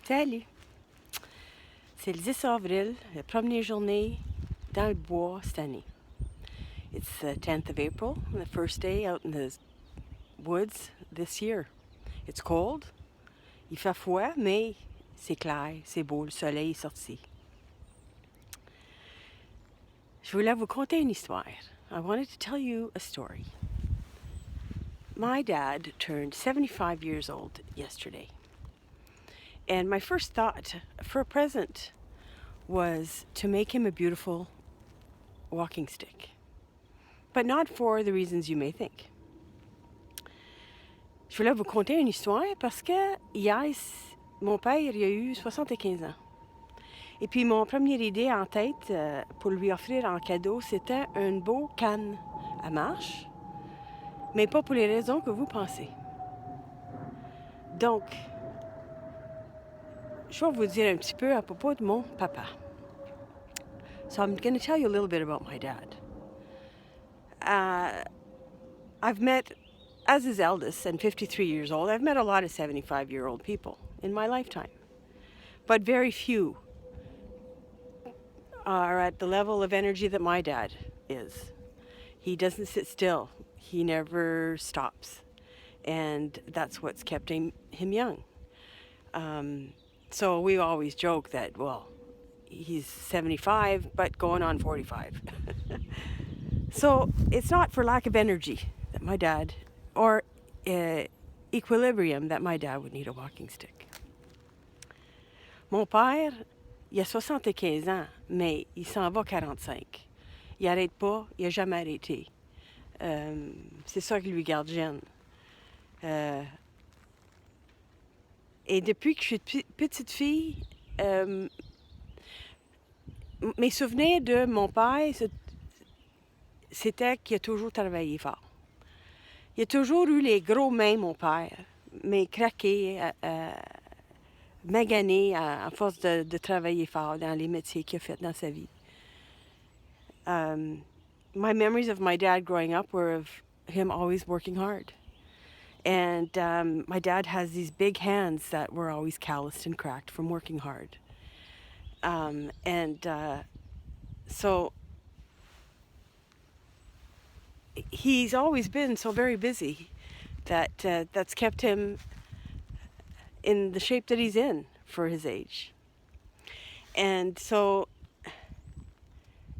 Salut! C'est le 10 avril, la première journée dans le bois cette année. It's the 10th of April, the first day out in the woods this year. It's cold, il fait froid, mais c'est clair, c'est beau, le soleil est sorti. Je voulais vous conter une histoire. I wanted to tell you a story. My dad turned 75 years old yesterday. And my first thought for a present was to make him a beautiful walking stick. But not for the reasons you may think. Je voulais vous conter une histoire parce que hier, mon père il a eu 75 ans. Et puis mon première idée en tête pour lui offrir en cadeau, c'était un beau canne à marche, mais pas pour les raisons que vous pensez. Donc, je vais vous dire un petit peu à propos de mon papa. So I'm going to tell you a little bit about my dad. I've met, as his eldest and 53 years old, I've met a lot of 75-year-old people in my lifetime. But very few are at the level of energy that my dad is. He doesn't sit still. He never stops. And that's what's kept him young. So we always joke that, well, he's 75, but going on 45. So it's not for lack of energy that my dad, or equilibrium that my dad would need a walking stick. Mon père, il a 75 ans, mais il s'en va 45. Il n'arrête pas, il n'a jamais arrêté. C'est ça qui lui garde jeune. Et depuis que je suis petite fille, mes souvenirs de mon père, c'était qu'il a toujours travaillé fort. Il a toujours eu les gros mains, mon père, mais craqué, magané à force de travailler fort dans les métiers qu'il a fait dans sa vie. My memories of my dad growing up were of him always working hard. And my dad has these big hands that were always calloused and cracked from working hard. So he's always been so very busy that that's kept him in the shape that he's in for his age. And so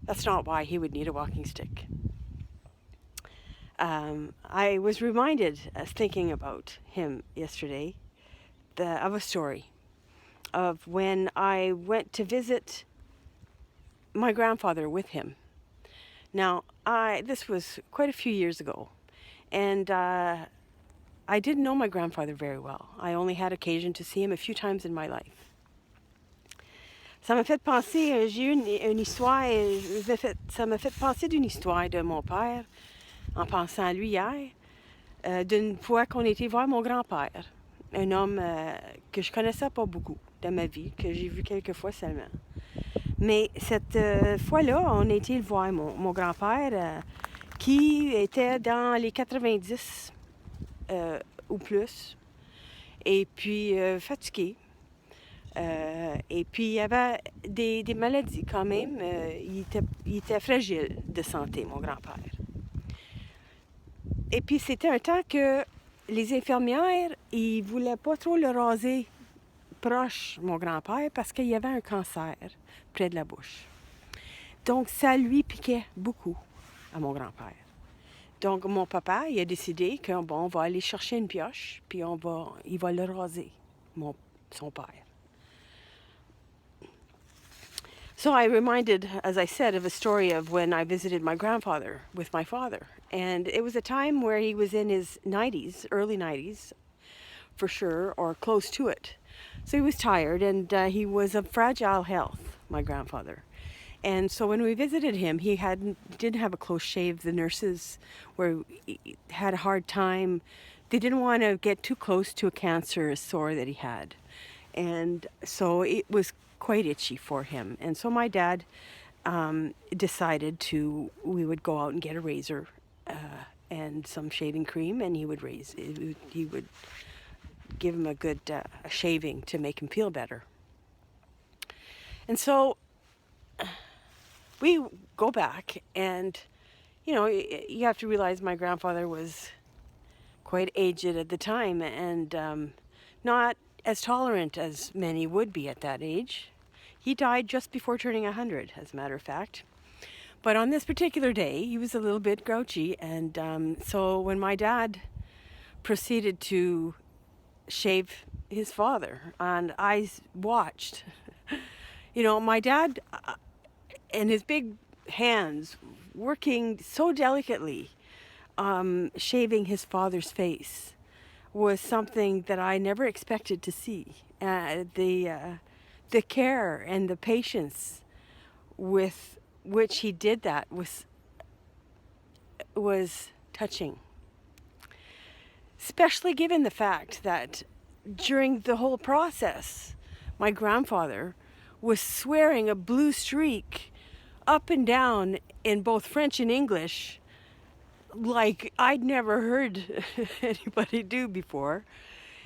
that's not why he would need a walking stick. I was reminded, as thinking about him yesterday, of a story of when I went to visit my grandfather with him. Now, this was quite a few years ago, and I didn't know my grandfather very well. I only had occasion to see him a few times in my life. Ça m'a fait penser, j'ai eu une histoire, ça m'a fait penser d'une histoire de mon père, en pensant à lui hier, d'une fois qu'on était voir mon grand-père, un homme que je connaissais pas beaucoup de ma vie, que j'ai vu quelques fois seulement. Mais cette fois-là, on a été le voir mon grand-père qui était dans les 90 ou plus, et puis fatigué. Et puis il avait des maladies quand même. Il était fragile de santé, mon grand-père. Et puis c'était un temps que les infirmières, ils voulaient pas trop le raser proche, mon grand-père, parce qu'il y avait un cancer près de la bouche. Donc ça lui piquait beaucoup à mon grand-père. Donc mon papa, il a décidé qu'on on va aller chercher une pioche, puis il va le raser, son père. So I reminded, as I said, of a story of when I visited my grandfather with my father. And it was a time where he was in his 90s, early 90s, for sure, or close to it. So he was tired, and he was of fragile health, my grandfather. And so when we visited him, he didn't have a close shave. The nurses had a hard time. They didn't want to get too close to a cancerous sore that he had. And so it was quite itchy for him. And so my dad decided we would go out and get a razor and some shaving cream, and he would give him a good a shaving to make him feel better. And so we go back, and you have to realize my grandfather was quite aged at the time, and not as tolerant as many would be at that age. He died just before turning 100, as a matter of fact. But on this particular day, he was a little bit grouchy, and so when my dad proceeded to shave his father, and I watched, my dad and his big hands working so delicately, shaving his father's face was something that I never expected to see. The care and the patience with which he did that was touching. Especially given the fact that during the whole process, my grandfather was swearing a blue streak up and down in both French and English like I'd never heard anybody do before.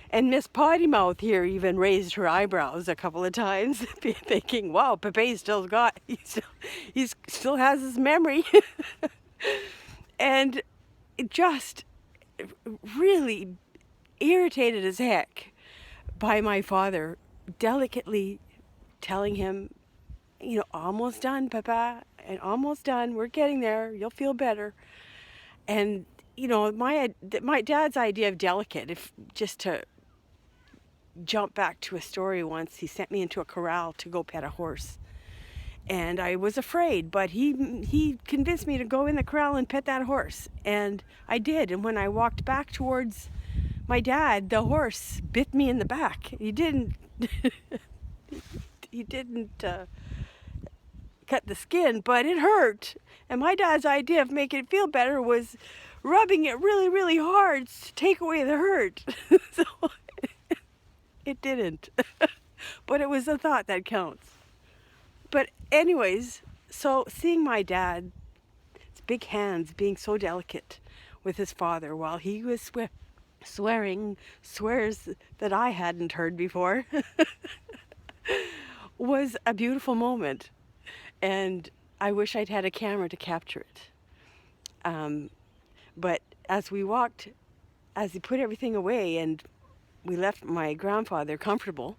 And Miss Pottymouth here even raised her eyebrows a couple of times, thinking, wow, Pepe he still has his memory. And just really irritated as heck by my father delicately telling him, almost done, Papa, and almost done. We're getting there. You'll feel better. And, my dad's idea of delicate, if just to jump back to a story once, he sent me into a corral to go pet a horse. And I was afraid, but he convinced me to go in the corral and pet that horse. And I did. And when I walked back towards my dad, the horse bit me in the back. He didn't cut the skin, but it hurt. And my dad's idea of making it feel better was rubbing it really, really hard to take away the hurt. So it didn't. But it was the thought that counts. But anyways, so seeing my dad's big hands being so delicate with his father while he was swearing swears that I hadn't heard before was a beautiful moment. And I wish I'd had a camera to capture it. But as he put everything away and we left my grandfather comfortable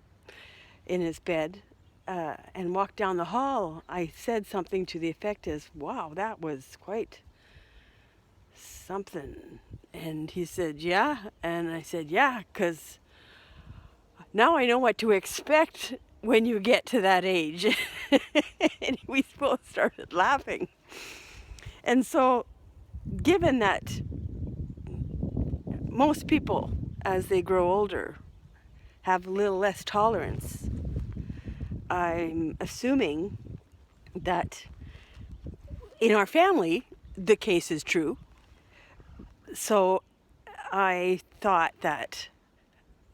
in his bed and walked down the hall, I said something to the effect as, wow, that was quite something. And he said, yeah. And I said, yeah, because now I know what to expect when you get to that age. And we both started laughing. And so, given that most people, as they grow older, have a little less tolerance, I'm assuming that in our family, the case is true. So I thought that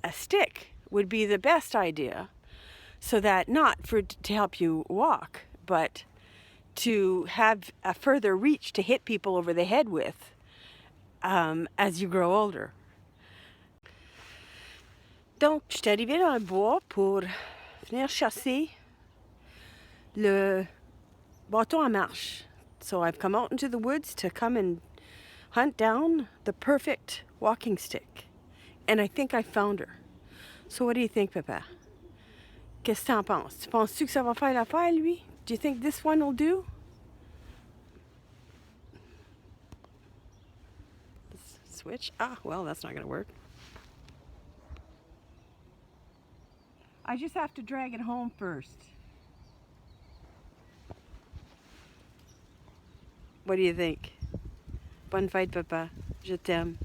a stick would be the best idea, so that not to help you walk, but to have a further reach to hit people over the head with as you grow older. Donc, je suis arrivée dans le bois pour venir chasser le bâton à marche. So I've come out into the woods to come and hunt down the perfect walking stick. And I think I found her. So what do you think, Papa? Qu'est-ce que t'en penses? Tu penses-tu que ça va faire l'affaire, lui? Do you think this one will do? Switch? Well, that's not going to work. I just have to drag it home first. What do you think? Bonne fête, Papa. Je t'aime.